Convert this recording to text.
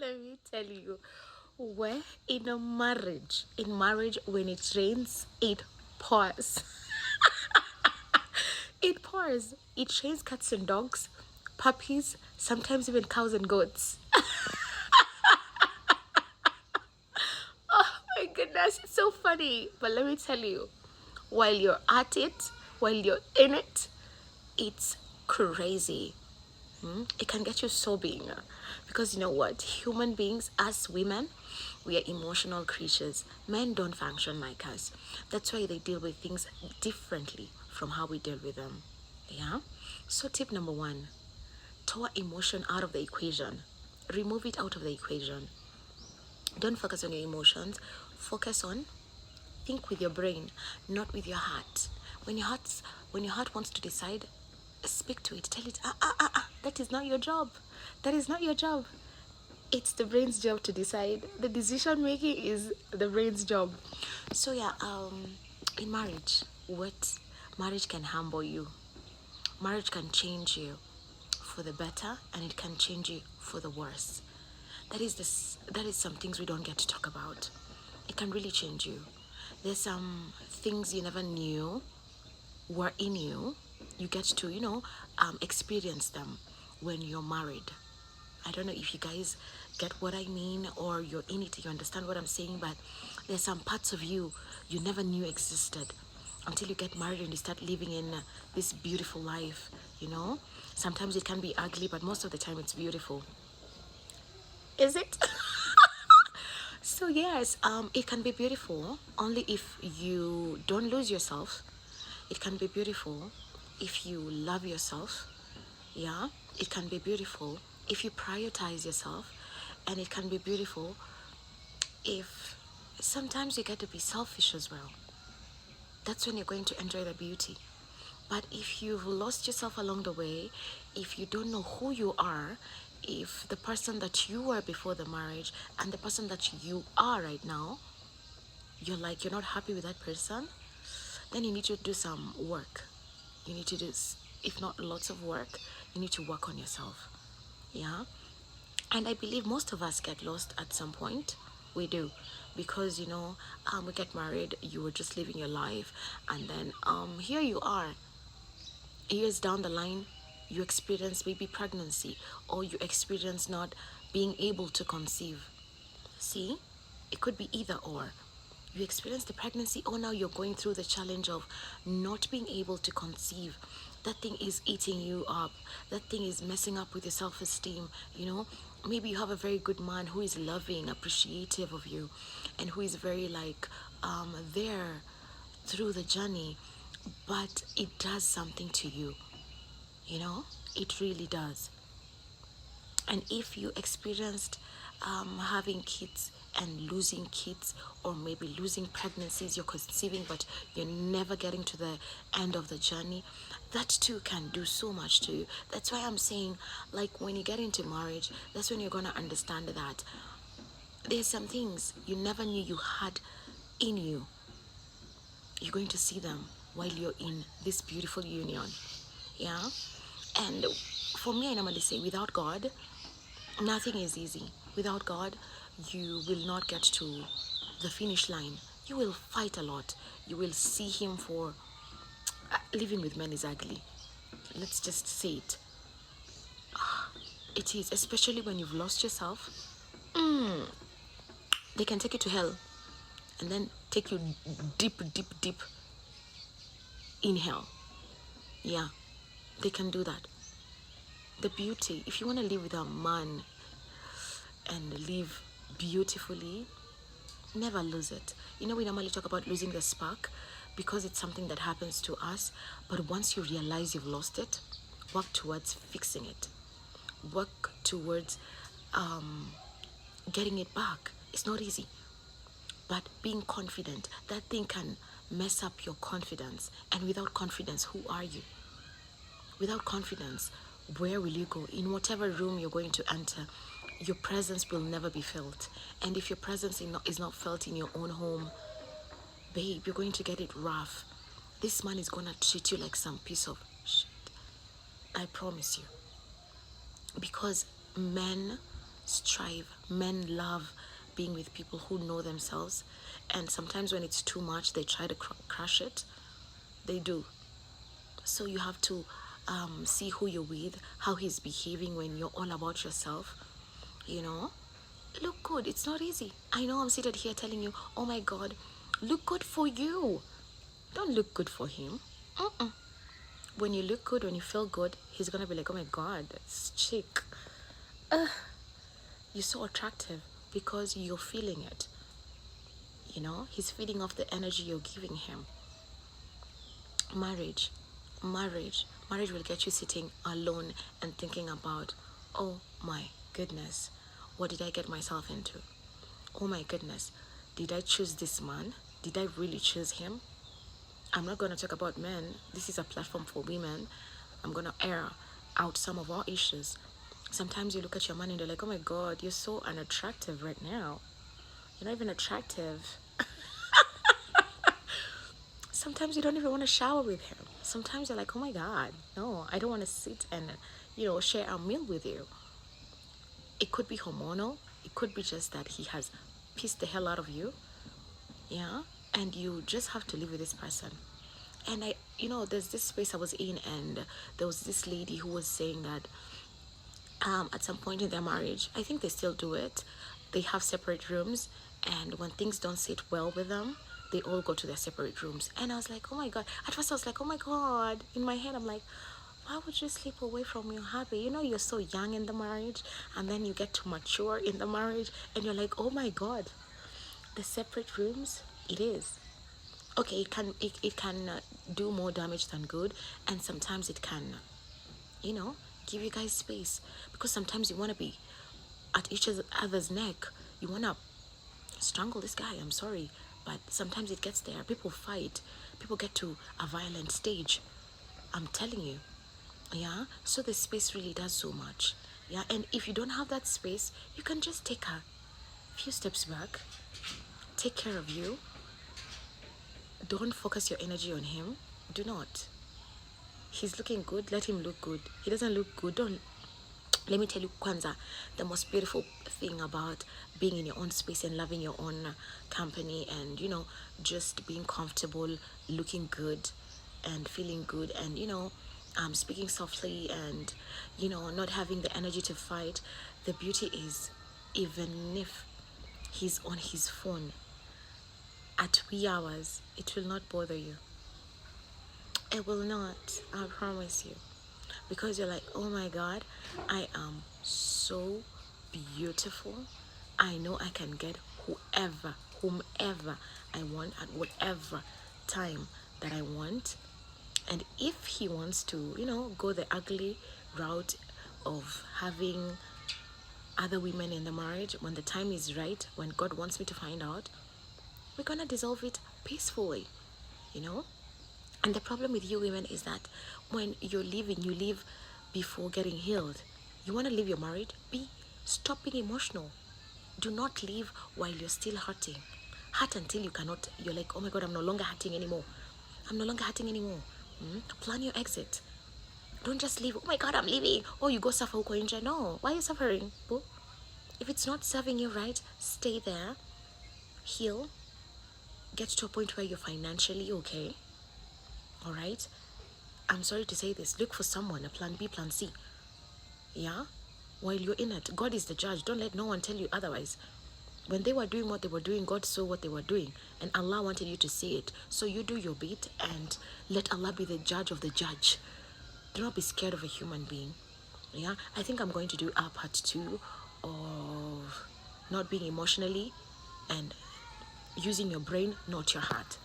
Let me tell you, where in marriage, when it rains, it pours. It pours. It rains cats and dogs, puppies, sometimes even cows and goats. Oh my goodness, it's so funny. But let me tell you, while you're at it, while you're in it, it's crazy. It can get you sobbing, because you know what, human beings, as women, we are emotional creatures. Men don't function like us. That's why they deal with things differently from how we deal with them. Yeah. So tip number one, tore emotion out of the equation. Remove it out of the equation. Don't focus on your emotions. Focus on, think with your brain, not with your heart. When your heart wants to decide, speak to it. Tell it, that is not your job. That is not your job. It's the brain's job to decide. The decision making is the brain's job. So yeah, in marriage, what marriage can humble you. Marriage can change you for the better, and it can change you for the worse. That is some things we don't get to talk about. It can really change you. There's some things you never knew were in you. You get to, experience them when you're married. I don't know if you guys get what I mean, or you're in it, you understand what I'm saying, but there's some parts of you you never knew existed until you get married and you start living in this beautiful life. Sometimes it can be ugly, but most of the time it's beautiful. Is it? So yes, it can be beautiful only if you don't lose yourself. It can be beautiful if you love yourself. Yeah, it can be beautiful if you prioritize yourself, and it can be beautiful if sometimes you get to be selfish as well. That's when you're going to enjoy the beauty. But if you've lost yourself along the way, if you don't know who you are, if the person that you were before the marriage and the person that you are right now, you're not happy with that person, then you need to do some work. You need to do, if not lots of work, you need to work on yourself. Yeah. And I believe most of us get lost at some point. We do. Because, we get married, you were just living your life, and then here you are. Years down the line, you experience maybe pregnancy, or you experience not being able to conceive. See? It could be either or. You experience the pregnancy, or now you're going through the challenge of not being able to conceive. That thing is eating you up. That thing is messing up with your self-esteem. Maybe you have a very good man who is loving, appreciative of you, and who is very there through the journey, but it does something to you. It really does. And if you experienced having kids and losing kids, or maybe losing pregnancies, you're conceiving but you're never getting to the end of the journey, that too can do so much to you. That's why I'm saying, when you get into marriage, that's when you're going to understand that there's some things you never knew you had in you. You're going to see them while you're in this beautiful union. Yeah. And for me, I normally say, without God, nothing is easy. Without God, you will not get to the finish line. You will fight a lot. You will see Him for... living with men is ugly. Let's just say it. It is, especially when you've lost yourself. They can take you to hell and then take you deep, deep, deep in hell. Yeah, they can do that. The beauty, if you want to live with a man and live beautifully, never lose it. We normally talk about losing the spark because it's something that happens to us. But once you realize you've lost it, work towards fixing it. Work towards getting it back. It's not easy. But being confident, that thing can mess up your confidence. And without confidence, who are you? Without confidence, where will you go? In whatever room you're going to enter, your presence will never be felt. And if your presence is not felt in your own home, babe, you're going to get it rough. This man is going to treat you like some piece of shit. I promise you. Because men strive. Men love being with people who know themselves, and sometimes when it's too much, they try to crush it. They do. So you have to see who you're with, how he's behaving when you're all about yourself. You know, look good. It's not easy. I know I'm seated here telling you, oh my God, look good for you. Don't look good for him. When you look good, when you feel good, he's gonna be like, oh my God, this chick, you're so attractive, because you're feeling it. You know, he's feeding off the energy you're giving him. Marriage, marriage will get you sitting alone and thinking about, oh my goodness, what did I get myself into? Oh my goodness, did I choose this man? Did I really choose him? I'm not going to talk about men. This is a platform for women. I'm going to air out some of our issues. Sometimes you look at your man and you're like, oh my God, you're so unattractive right now. You're not even attractive. Sometimes you don't even want to shower with him. Sometimes you're like, oh my God, no, I don't want to sit and, share a meal with you. It could be hormonal. It could be just that he has pissed the hell out of you. Yeah. And you just have to live with this person. And there's this space I was in, and there was this lady who was saying that at some point in their marriage, I think they still do it, they have separate rooms, and when things don't sit well with them, they all go to their separate rooms. And I was like, oh my God. At first I was like, oh my God. In my head I'm like, why would you sleep away from your hubby? You're so young in the marriage, and then you get to mature in the marriage, and you're like, oh my God, the separate rooms. It is okay. It can do more damage than good, and sometimes it can give you guys space, because sometimes you want to be at each other's neck. You want to strangle this guy. I'm sorry, but sometimes it gets there. People fight. People get to a violent stage. I'm telling you. Yeah. So the space really does so much. Yeah. And if you don't have that space, you can just take a few steps back. Take care of you. Don't focus your energy on him. Do not. He's looking good. Let him look good. He doesn't look good. Don't. Let me tell you, Kwanzaa, the most beautiful thing about being in your own space and loving your own company, and just being comfortable, looking good and feeling good, and speaking softly, and not having the energy to fight. The beauty is, even if he's on his phone at wee hours, it will not bother you. It will not, I promise you. Because you're like, oh my God, I am so beautiful. I know I can get whomever I want at whatever time that I want. And if he wants to, go the ugly route of having other women in the marriage, when the time is right, when God wants me to find out, we're gonna dissolve it peacefully, And the problem with you women is that when you're leaving, you leave before getting healed. You want to leave your marriage? Stop being emotional. Do not leave while you're still hurting. Hurt until you cannot. You're like, oh my God, I'm no longer hurting anymore. I'm no longer hurting anymore. Plan your exit. Don't just leave. Oh my God, I'm leaving. Oh, you go suffer huko nje. No. Why are you suffering? Boo? If it's not serving you right, stay there. Heal. Get to a point where you're financially okay. All right? I'm sorry to say this. Look for someone, a plan B, plan C. Yeah? While you're in it, God is the judge. Don't let no one tell you otherwise. When they were doing what they were doing, God saw what they were doing, and Allah wanted you to see it. So you do your bit and let Allah be the judge of the judge. Do not be scared of a human being. Yeah? I think I'm going to do a part 2 of not being emotionally and using your brain, not your heart.